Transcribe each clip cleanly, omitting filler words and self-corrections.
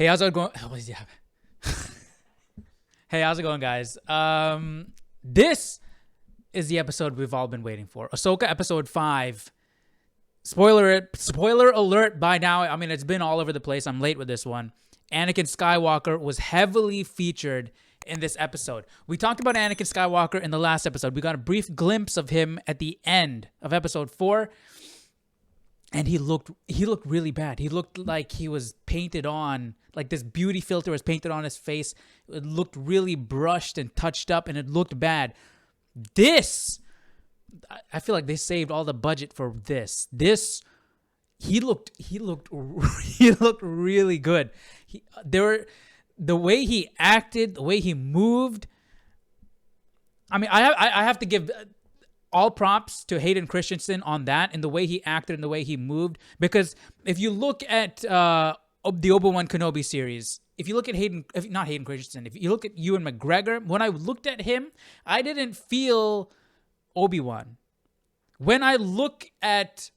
Hey, how's it going? Hey, how's it going, guys? This is the episode we've all been waiting for. Ahsoka episode 5. Spoiler alert by now. I mean, it's been all over the place. I'm late with this one. Anakin Skywalker was heavily featured in this episode. We talked about Anakin Skywalker in the last episode. We got a brief glimpse of him at the end of episode 4. And he looked really bad. He looked like he was painted on, like this beauty filter was painted on his face. It looked really brushed and touched up, and it looked bad. This, I feel like they saved all the budget for this. He looked really good. The way he acted, the way he moved. I mean, I have to give all props to Hayden Christensen on that and the way he acted and the way he moved. Because if you look at the Obi-Wan Kenobi series, if you look at not Hayden Christensen, if you look at Ewan McGregor, when I looked at him, I didn't feel Obi-Wan. When I looked at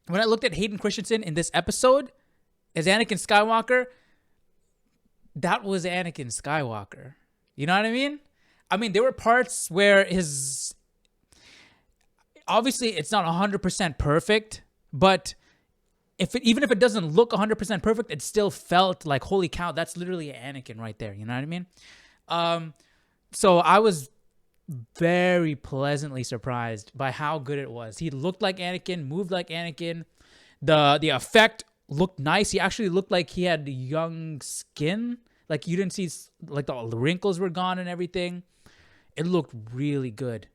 Hayden Christensen in this episode as Anakin Skywalker, that was Anakin Skywalker. You know what I mean? I mean, there were parts where obviously it's not 100% perfect, but even if it doesn't look 100% perfect, it still felt like, holy cow, that's literally Anakin right there. You know what I mean? So I was very pleasantly surprised by how good it was. He looked like Anakin, moved like Anakin. The effect looked nice. He actually looked like he had young skin. Like you didn't see, like the wrinkles were gone and everything. It looked really good.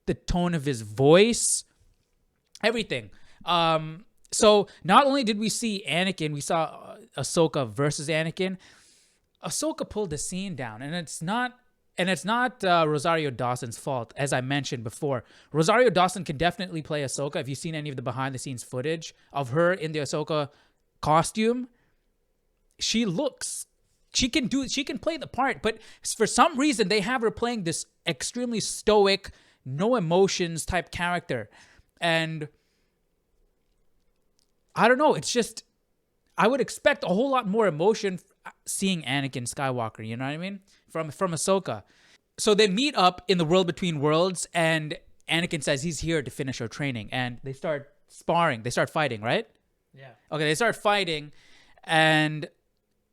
The tone of his voice, everything. So not only did we see Anakin, we saw Ahsoka versus Anakin. Ahsoka pulled the scene down, and it's not Rosario Dawson's fault, as I mentioned before. Rosario Dawson can definitely play Ahsoka. If you've seen any of the behind-the-scenes footage of her in the Ahsoka costume, she can play the part. But for some reason, they have her playing this extremely stoic, no emotions type character. And I don't know, it's just, I would expect a whole lot more emotion seeing Anakin Skywalker, you know what I mean? From Ahsoka. So they meet up in the world between worlds, and Anakin says he's here to finish her training, and they start sparring. They start fighting, right? Yeah. Okay, they start fighting, and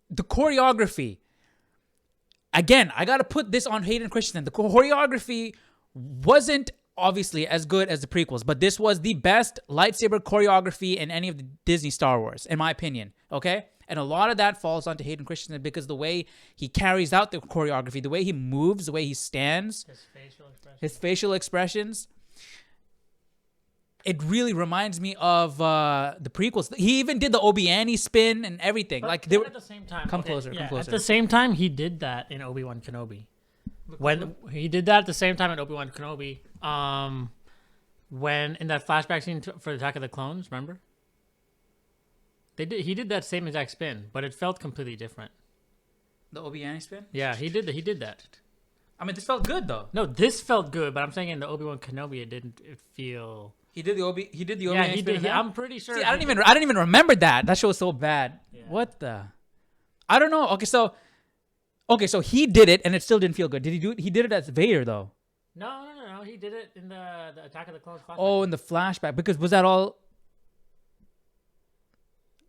the choreography, again, I got to put this on Hayden Christensen. The choreography wasn't obviously as good as the prequels, but this was the best lightsaber choreography in any of the Disney Star Wars, in my opinion, okay? And a lot of that falls onto Hayden Christensen because the way he carries out the choreography, the way he moves, the way he stands, his facial expressions, it really reminds me of the prequels. He even did the Obi-Wan spin and everything. But like they were at the same time. Come closer. At the same time, he did that in Obi-Wan Kenobi. When he did that at the same time in Obi-Wan Kenobi, when in that flashback scene for Attack of the Clones, remember? He did that same exact spin, but it felt completely different. The Obi-Wan spin? Yeah, he did that. I mean, this felt good though. No, this felt good, but I'm saying in the Obi-Wan Kenobi, it feel. He did the Obi-Wan yeah, spin. he did. I'm pretty sure. See, I don't even remember that. That show was so bad. Yeah. What the? I don't know. Okay, so he did it, and it still didn't feel good. Did he do it? He did it as Vader, though. No. He did it in the Attack of the Clones flashback. Oh, in the flashback. Because was that all?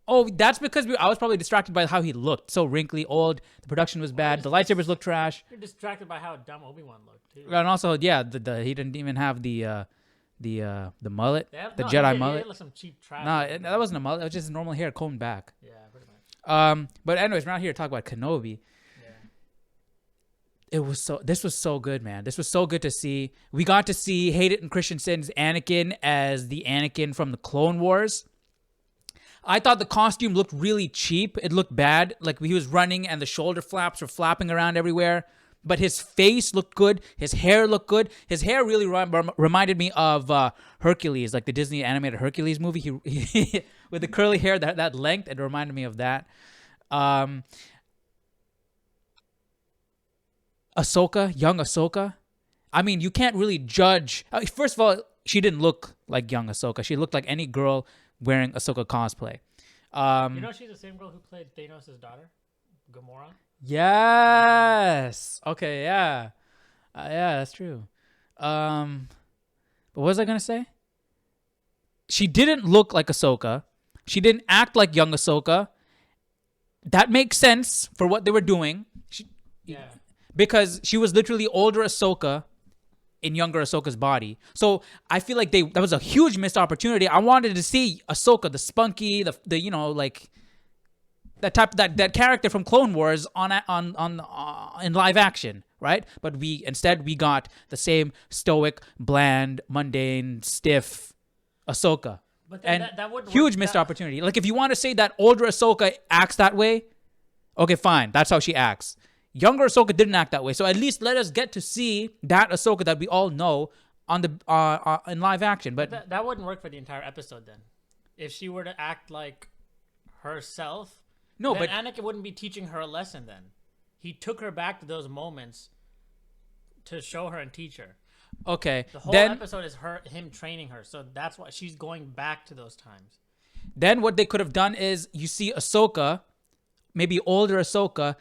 Oh, that's because I was probably distracted by how he looked. So wrinkly, old. The production was bad. The lightsabers looked trash. You're distracted by how dumb Obi-Wan looked, too. And also, yeah, he didn't even have the mullet, the Jedi mullet. He had like some cheap trash. No, that wasn't a mullet. It was just normal hair combed back. Yeah, pretty much. But anyways, we're not here to talk about Kenobi. This was so good, man. This was so good to see. We got to see Hayden Christensen's Anakin as the Anakin from the Clone Wars. I thought the costume looked really cheap. It looked bad. Like he was running and the shoulder flaps were flapping around everywhere. But his face looked good. His hair looked good. His hair really reminded me of Hercules, like the Disney animated Hercules movie. He with the curly hair, that length, it reminded me of that. Ahsoka, young Ahsoka. I mean, you can't really judge. First of all, she didn't look like young Ahsoka. She looked like any girl wearing Ahsoka cosplay. You know, she's the same girl who played Thanos' daughter, Gamora. Yes. Okay. Yeah. Yeah, that's true. But what was I gonna say? She didn't look like Ahsoka. She didn't act like young Ahsoka. That makes sense for what they were doing. Yeah. Because she was literally older Ahsoka in younger Ahsoka's body. So I feel like that was a huge missed opportunity. I wanted to see Ahsoka, the spunky, the you know, like that character from Clone Wars on in live action, right? But instead we got the same stoic, bland, mundane, stiff Ahsoka. But And that would huge missed opportunity. Like if you want to say that older Ahsoka acts that way, okay, fine. That's how she acts. Younger Ahsoka didn't act that way. So at least let us get to see that Ahsoka that we all know on the in live action. But that wouldn't work for the entire episode then. If she were to act like herself, no, then but Anakin wouldn't be teaching her a lesson then. He took her back to those moments to show her and teach her. Okay. The whole episode is him training her. So that's why she's going back to those times. Then what they could have done is you see Ahsoka, maybe older Ahsoka,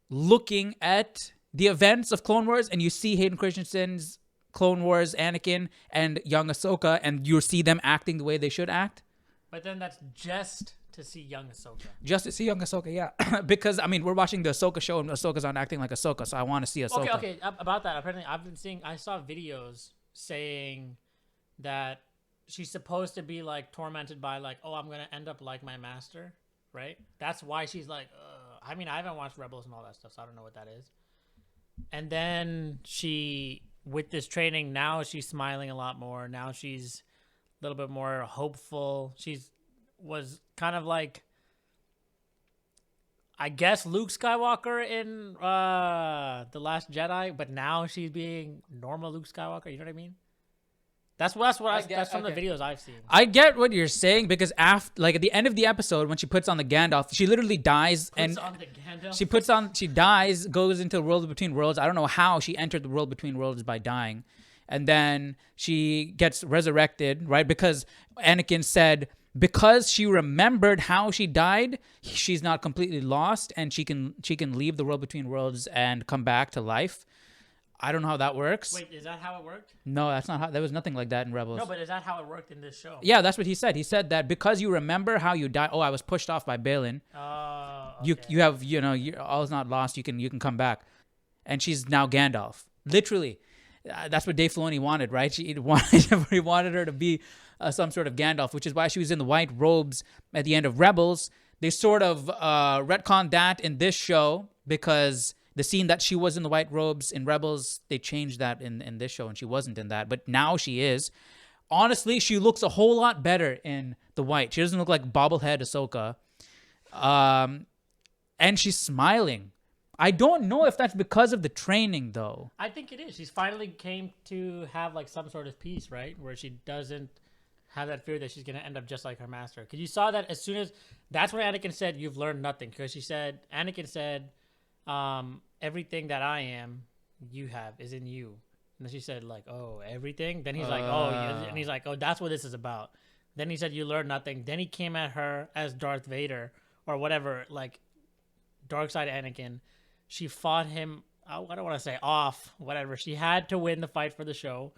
looking at the events of Clone Wars, and you see Hayden Christensen's Clone Wars Anakin and young Ahsoka, and you see them acting the way they should act. But then that's just to see young Ahsoka. Just to see young Ahsoka, yeah. Because, I mean, we're watching the Ahsoka show, and Ahsoka's not acting like Ahsoka, so I want to see Ahsoka. Okay, about that, apparently I saw videos saying that she's supposed to be, like, tormented by, like, oh, I'm going to end up like my master, right? That's why she's like, I mean, I haven't watched Rebels and all that stuff, so I don't know what that is. And then with this training, now she's smiling a lot more. Now she's a little bit more hopeful. Was kind of like, I guess, Luke Skywalker in The Last Jedi, but now she's being normal Luke Skywalker. You know what I mean? That's from the videos I've seen. I get what you're saying because at the end of the episode when she puts on the Gandalf, she literally dies she dies, goes into the world between worlds. I don't know how she entered the world between worlds by dying, and then she gets resurrected, right? Because Anakin said because she remembered how she died, she's not completely lost, and she can leave the world between worlds and come back to life. I don't know how that works. Wait, is that how it worked? No, that's not how. There was nothing like that in Rebels. No, but is that how it worked in this show? Yeah, that's what he said. He said that because you remember how you died. Oh, I was pushed off by Balin. Okay. You have all is not lost. You can come back, and she's now Gandalf. Literally, that's what Dave Filoni wanted, right? He wanted her to be some sort of Gandalf, which is why she was in the white robes at the end of Rebels. They sort of retconned that in this show because the scene that she was in the white robes in Rebels, they changed that in this show, and she wasn't in that. But now she is. Honestly, she looks a whole lot better in the white. She doesn't look like bobblehead Ahsoka. And she's smiling. I don't know if that's because of the training, though. I think it is. She's finally came to have like some sort of peace, right? Where she doesn't have that fear that she's going to end up just like her master. Because you saw that as soon as... That's when Anakin said, you've learned nothing. Because Anakin said... everything that I am, you have, is in you. And then she said, like, oh, everything? Then he's like, oh, yeah. And he's like, oh, that's what this is about. Then he said, you learned nothing. Then he came at her as Darth Vader or whatever, like, dark side Anakin. She fought him, I don't want to say off, whatever. She had to win the fight for the show.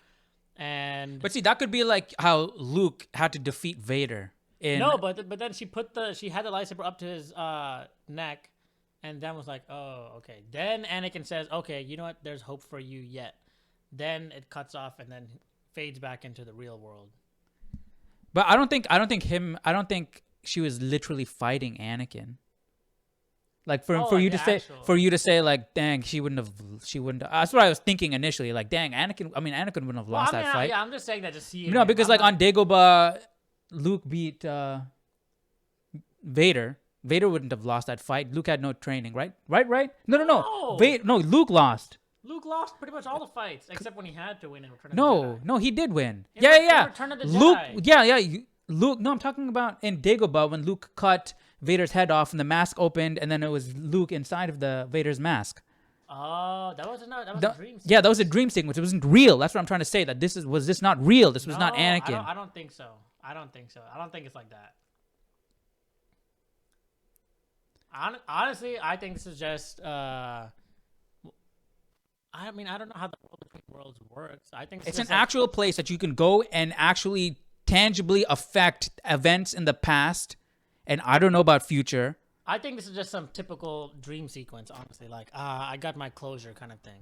But see, that could be like how Luke had to defeat Vader. No, but then she had the lightsaber up to his neck. And then was like, oh, okay. Then Anakin says, okay, you know what? There's hope for you yet. Then it cuts off and then fades back into the real world. But I don't think she was literally fighting Anakin. Like for you to say like, dang, she wouldn't have. That's what I was thinking initially. Like, dang, Anakin wouldn't have lost that fight. Yeah, I'm just saying that to see. No, because on Dagobah, Luke beat Vader. Vader wouldn't have lost that fight. Luke had no training, right? Right? No. Luke lost. Luke lost pretty much all the fights except when he had to win in Return of the Jedi. No, he did win. In Return of the Luke, Jedi. Luke. No, I'm talking about in Dagobah when Luke cut Vader's head off and the mask opened, and then it was Luke inside of the Vader's mask. Oh, that was a dream sequence. Yeah, that was a dream sequence. It wasn't real. That's what I'm trying to say. That was this not real? This was not Anakin. I don't think so. I don't think it's like that. Honestly, I think this is just. I mean, I don't know how the world between worlds works. I think It's an just like, actual place that you can go and actually tangibly affect events in the past, and I don't know about future. I think this is just some typical dream sequence. Honestly, like I got my closure kind of thing.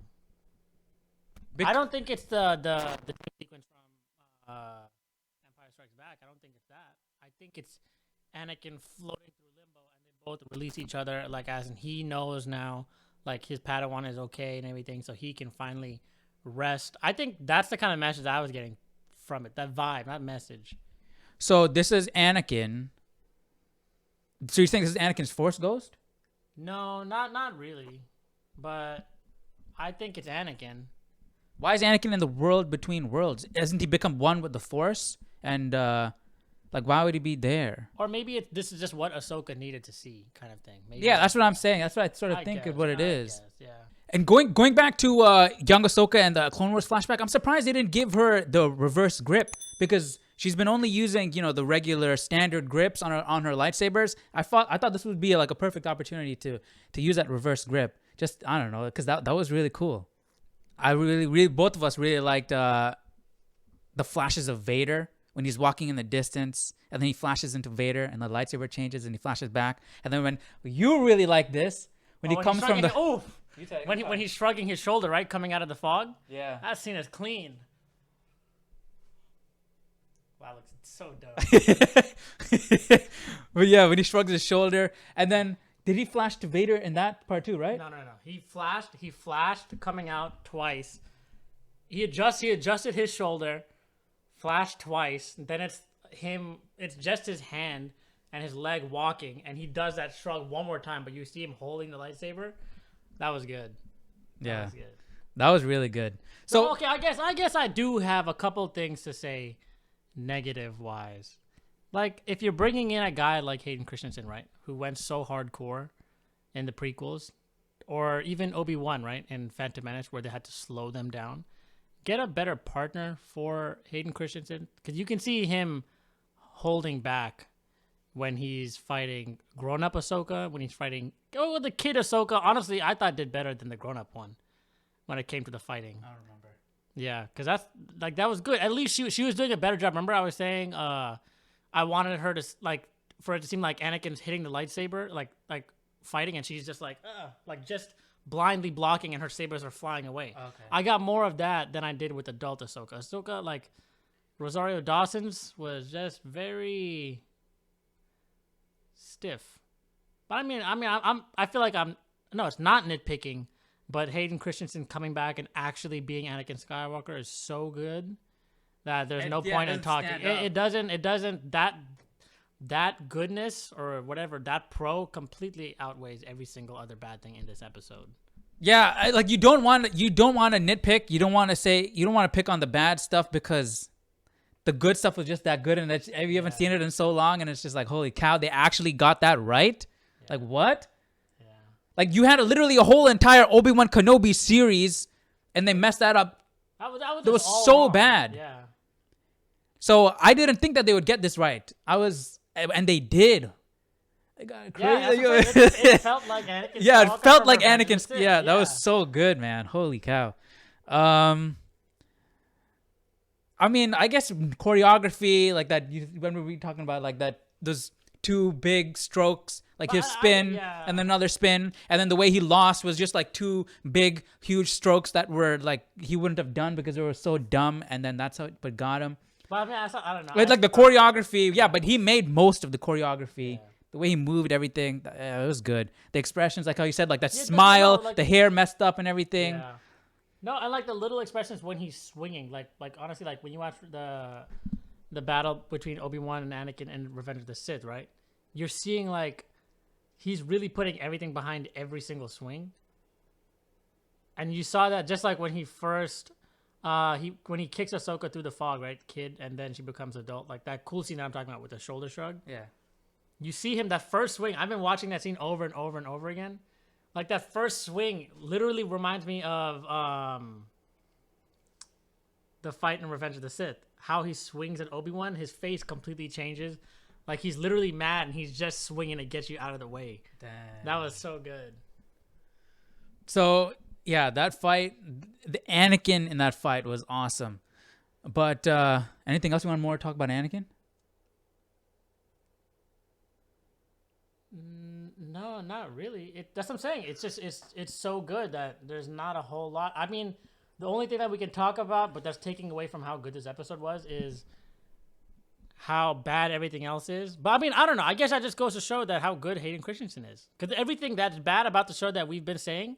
I don't think it's the dream sequence from Empire Strikes Back. I don't think it's that. I think it's Anakin floating through limbo, and they both release each other. Like as in he knows now, like his Padawan is okay and everything, so he can finally rest. I think that's the kind of message I was getting from it. That vibe, not message. So this is Anakin. So you think this is Anakin's Force ghost? No, not really, but I think it's Anakin. Why is Anakin in the world between worlds? Hasn't he become one with the Force? And like, why would he be there? Or maybe this is just what Ahsoka needed to see, kind of thing. Maybe Yeah, that's what I'm saying. That's what I sort of I think guess, of what it I is. guess, yeah. And going back to young Ahsoka and the Clone Wars flashback, I'm surprised they didn't give her the reverse grip because she's been only using the regular standard grips on her lightsabers. I thought this would be like a perfect opportunity to use that reverse grip. Just I don't know, because that was really cool. I really both of us really liked the flashes of Vader when he's walking in the distance, and then he flashes into Vader, and the lightsaber changes, and he flashes back. And then when you really like this, when he comes from the when he's shrugging his shoulder, right, coming out of the fog. Yeah, that scene is clean. Wow, looks so dope. but yeah, when he shrugs his shoulder, and then did he flash to Vader in that part too, right? No. He flashed coming out twice. He adjusted his shoulder, flashed twice. Then it's just his hand and his leg walking, and he does that shrug one more time, but you see him holding the lightsaber. That was good. Yeah. That was good. That was really good. So okay, I guess I do have a couple things to say negative wise. Like if you're bringing in a guy like Hayden Christensen, right, who went so hardcore in the prequels, or even Obi-Wan, right, in Phantom Menace, where they had to slow them down, get a better partner for Hayden Christensen, because you can see him holding back when he's fighting grown-up Ahsoka, when he's fighting the kid Ahsoka. Honestly, I thought did better than the grown-up one when it came to the fighting. I don't remember. Yeah, because that was good. At least she was doing a better job. Remember I was saying I wanted her to for it to seem like Anakin's hitting the lightsaber, like fighting, and she's just like just blindly blocking, and her sabers are flying away. Okay. I got more of that than I did with adult Ahsoka. Ahsoka, like Rosario Dawson's, was just very stiff. But I feel like it's not nitpicking, but Hayden Christensen coming back and actually being Anakin Skywalker is so good that there's no point in talking. It doesn't that goodness or whatever, that pro completely outweighs every single other bad thing in this episode. Yeah, you don't want to nitpick. You don't want to pick on the bad stuff because the good stuff was just that good, and you haven't seen it in so long, and it's just like, holy cow, they actually got that right. Yeah. Like what? Yeah. Like you had literally a whole entire Obi-Wan Kenobi series, and they messed that up. That was so wrong. bad. Yeah. So I didn't think that they would get this right. And they did. They got crazy. Yeah, it felt like Anakin. Yeah, it felt like Anakin. Yeah, that was so good, man. Holy cow. I mean, I guess choreography like that. When were we talking about like that? Those two big strokes, like his spin and then another spin, and then the way he lost was just like two big, huge strokes that were like he wouldn't have done because they were so dumb, and then that's how it got him. But I mean, I don't know. Like the choreography, yeah, but he made most of the choreography. Yeah. The way he moved everything, it was good. The expressions, like how you said, like that smile, the hair messed up and everything. Yeah. No, I like the little expressions when he's swinging. Like honestly, like when you watch the battle between Obi-Wan and Anakin in Revenge of the Sith, right? You're seeing like he's really putting everything behind every single swing. And you saw that just like when he first when he kicks Ahsoka through the fog, right, kid, and then she becomes adult, like that cool scene that I'm talking about with the shoulder shrug. Yeah. You see him, that first swing. I've been watching that scene over and over and over again. Like that first swing literally reminds me of the fight in Revenge of the Sith. How he swings at Obi-Wan, his face completely changes. Like he's literally mad and he's just swinging to get you out of the way. Damn. That was so good. So yeah, that fight, the Anakin in that fight was awesome. But anything else you want more to talk about Anakin? No, not really. That's what I'm saying. It's just it's so good that there's not a whole lot. I mean, the only thing that we can talk about, but that's taking away from how good this episode was, is how bad everything else is. But I mean, I don't know. I guess that just goes to show that how good Hayden Christensen is. Because everything that's bad about the show that we've been saying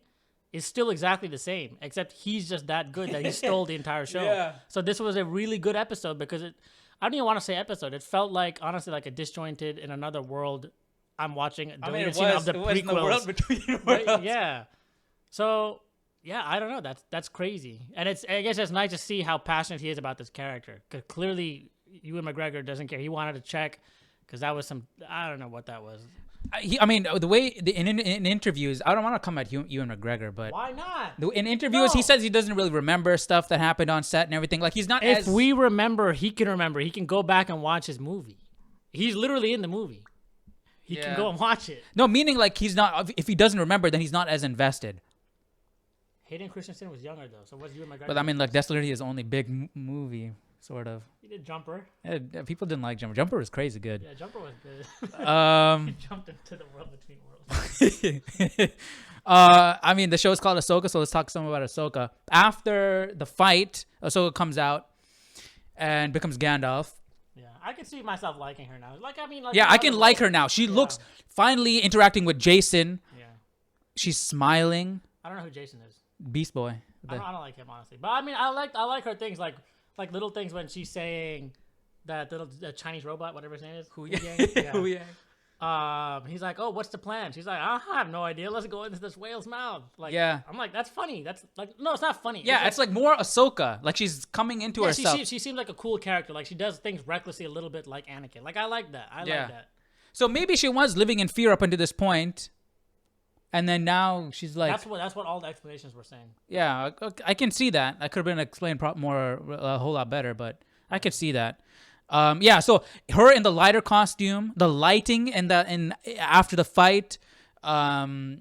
is still exactly the same, except he's just that good that he stole the entire show. Yeah. So this was a really good episode because I don't even want to say episode. It felt like, honestly, like a disjointed in another world. I'm watching I mean, of the it prequels. was in the world between worlds. Right? Yeah. So yeah, I don't know. That's crazy, and I guess it's nice to see how passionate he is about this character. Because clearly, Ewan McGregor doesn't care. He wanted to check because that was some. I don't know what that was. I mean, the way in interviews, I don't want to come at Ewan McGregor, but Why not? in interviews, he No. says he doesn't really remember stuff that happened on set and everything. Like he's not. If as, we remember, he can remember. He can go back and watch his movie. He's literally in the movie. He can go and watch it. No, meaning like he's not. If he doesn't remember, then he's not as invested. Hayden Christensen was younger though, so what's Ewan McGregor? But I mean, like that's literally his only big movie, sort of. He did Jumper. Yeah, people didn't like Jumper. Jumper was crazy good. Yeah, Jumper was good. He jumped into the world between worlds. I mean, the show is called Ahsoka, so let's talk some about Ahsoka. After the fight, Ahsoka comes out and becomes Gandalf. Yeah, I can see myself liking her now. Like, I mean, like, Yeah, I can like her now. She looks finally interacting with Jason. Yeah, She's smiling. I don't know who Jason is. Beast Boy. I don't like him honestly, but I mean, I like her things like little things when she's saying that the Chinese robot, whatever his name is. Hu Yeah. He's like, oh, what's the plan? She's like, I have no idea. Let's go into this whale's mouth. Like, Yeah. I'm like, that's funny. That's like, no, it's not funny. Yeah, it's like more Ahsoka. Like she's coming into herself. She seems like a cool character. Like she does things recklessly a little bit like Anakin. Like I like that. I like that. So maybe she was living in fear up until this point, and then now she's like, that's what all the explanations were saying. yeah, I can see that. That could have been explained a whole lot better, but I could see that. Yeah, so her in the lighter costume, the lighting and after the fight, the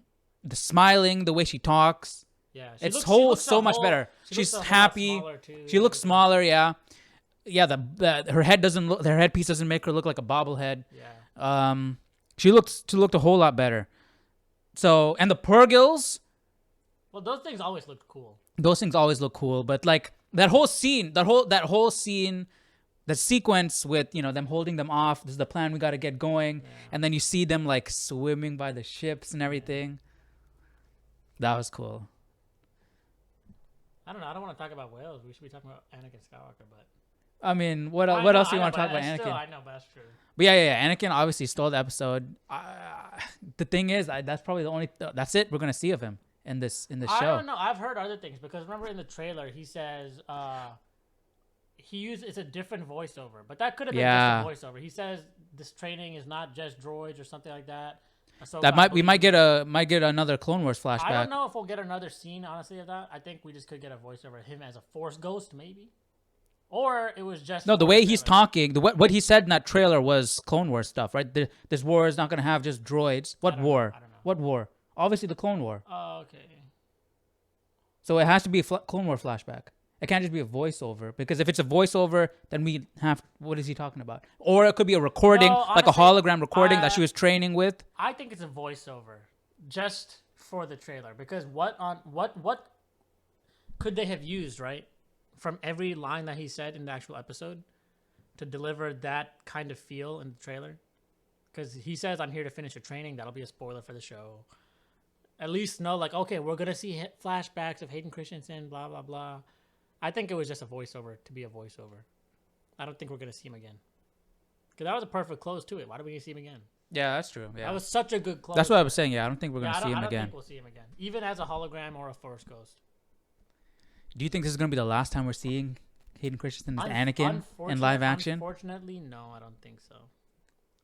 smiling, the way she talks, Yeah, it's so much better. She's happy. She looks smaller. Yeah, yeah. Her headpiece doesn't make her look like a bobblehead. Yeah. She looked a whole lot better. So, and the Purgils, Well, those things always look cool. those things always look cool, but like that whole scene, the sequence with, them holding them off, this is the plan, we got to get going, and then you see them like swimming by the ships and everything. That was cool. I don't know. I don't want to talk about whales. We should be talking about Anakin Skywalker, but I mean, what else do you want to talk about Anakin? I know, but that's true. But yeah, Anakin obviously stole the episode. The thing is, that's probably the only. That's it. We're gonna see of him in this show. I don't know. I've heard other things because remember in the trailer he says it's a different voiceover, but that could have been just a voiceover. He says this training is not just droids or something like that. So we might get another Clone Wars flashback. I don't know if we'll get another scene honestly of that. I think we just could get a voiceover of him as a Force ghost maybe. Or it was just... No, the way he's talking, what he said in that trailer was Clone Wars stuff, right? This war is not going to have just droids. What war? I don't know. What war? Obviously the Clone War. Oh, okay. So it has to be a Clone War flashback. It can't just be a voiceover. Because if it's a voiceover, then we have... What is he talking about? Or it could be a recording, like a hologram recording that she was training with. I think it's a voiceover. Just for the trailer. Because what could they have used, right? From every line that he said in the actual episode to deliver that kind of feel in the trailer. Because he says, I'm here to finish your training. That'll be a spoiler for the show. At least know, like, okay, we're going to see flashbacks of Hayden Christensen, blah, blah, blah. I think it was just a voiceover to be a voiceover. I don't think we're going to see him again. Because that was a perfect close to it. Why do we need to see him again? Yeah, that's true. Yeah. That was such a good close. That's what I was saying. Yeah, I don't think we're going to see him I don't again. think we'll see him again. Even as a hologram or a Force ghost. Do you think this is going to be the last time we're seeing Hayden Christensen as Anakin in live action? Unfortunately, no, I don't think so.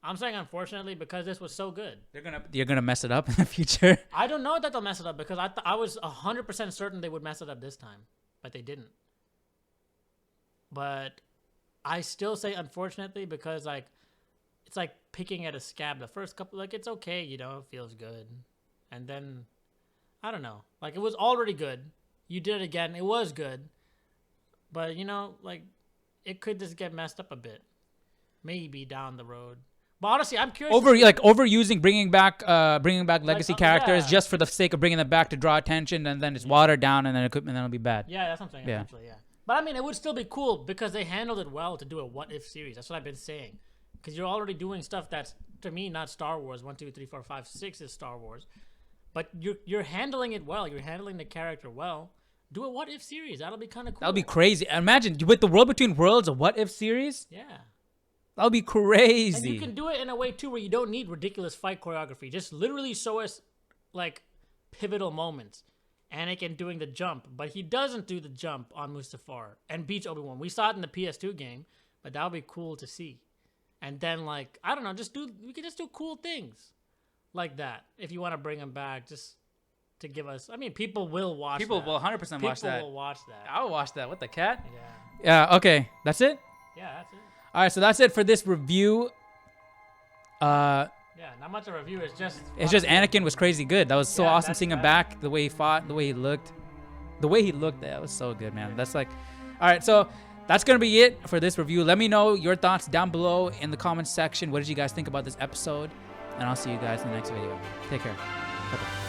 I'm saying unfortunately because this was so good. You're gonna mess it up in the future. I don't know that they'll mess it up because I was 100% certain they would mess it up this time, but they didn't. But I still say unfortunately because like it's like picking at a scab. The first couple, like, it's okay, you know, it feels good. And then, I don't know. Like, it was already good. You did it again. It was good. But, you know, like, it could just get messed up a bit. Maybe down the road. But honestly, I'm curious. Overusing, bringing back legacy characters yeah. just for the sake of bringing them back to draw attention, and then it's watered down, and then it'll be bad. Yeah, that's what I'm saying. Yeah. Eventually, yeah. But I mean, it would still be cool because they handled it well to do a what if series. That's what I've been saying. Because you're already doing stuff that's, to me, not Star Wars. 1, 2, 3, 4, 5, 6 is Star Wars. But you're handling it well. You're handling the character well. Do a what if series. That'll be kind of cool. That'll be crazy. Imagine with the World Between Worlds, a what if series. Yeah. That'll be crazy. And you can do it in a way too where you don't need ridiculous fight choreography. Just literally show us like pivotal moments. Anakin doing the jump, but he doesn't do the jump on Mustafar and beats Obi-Wan. We saw it in the PS2 game, but that would be cool to see. And then, like, I don't know, we could just do cool things like that if you want to bring him back, just to give us. I mean, people will watch. People that. will 100% watch that. People will watch that. I'll watch that. What, the cat? Yeah. Yeah. Okay. That's it. Yeah, that's it. All right. So that's it for this review. Yeah, not much of a review. It's just Anakin was crazy good. That was so awesome seeing him that. back. The way he fought, the way he looked, that was so good, man. That's like, all right. So that's gonna be it for this review. Let me know your thoughts down below in the comments section. What did you guys think about this episode? And I'll see you guys in the next video. Take care. Bye-bye.